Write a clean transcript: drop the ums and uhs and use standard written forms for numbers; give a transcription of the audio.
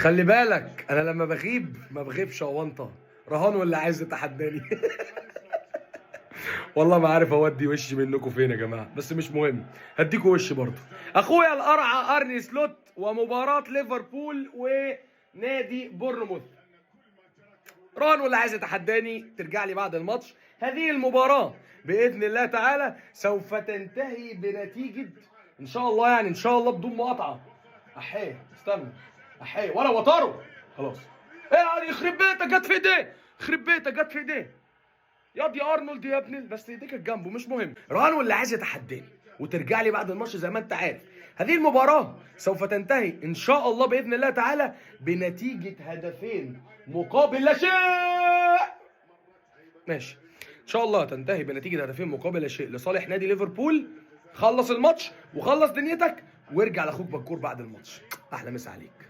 خلي بالك انا لما بغيب ما بغيبش اونطه. رهان ولا عايز يتحداني؟ والله ما عارف اودي وشي منكم فين يا جماعه، بس مش مهم، هديكوا وشي برضه. اخويا القرعه ارني سلوت ومباراه ليفربول ونادي بورنموث. رهان ولا عايز يتحداني؟ ترجع لي بعد الماتش. هذه المباراه باذن الله تعالى سوف تنتهي بنتيجه ان شاء الله، يعني ان شاء الله بدون مقاطعه. احيه استنى، احيه ولا وطاروا خلاص. ايه يعني يخرب بيتك جت في ايديه، يخرب بيتك جت في ايديه. ياض يا ارنولد يا ابني، بس ايديك جنبه مش مهم. رهان واللي عايز يتحداني وترجع لي بعد الماتش زي ما انت عارف. هذه المباراه سوف تنتهي ان شاء الله باذن الله تعالى بنتيجه هدفين مقابل لا شيء. ماشي ان شاء الله تنتهي بنتيجه هدفين مقابل لا شيء لصالح نادي ليفربول. خلص الماتش وخلص دنيتك وارجع لاخوك بكور بعد الماتش. احلى مسا عليك.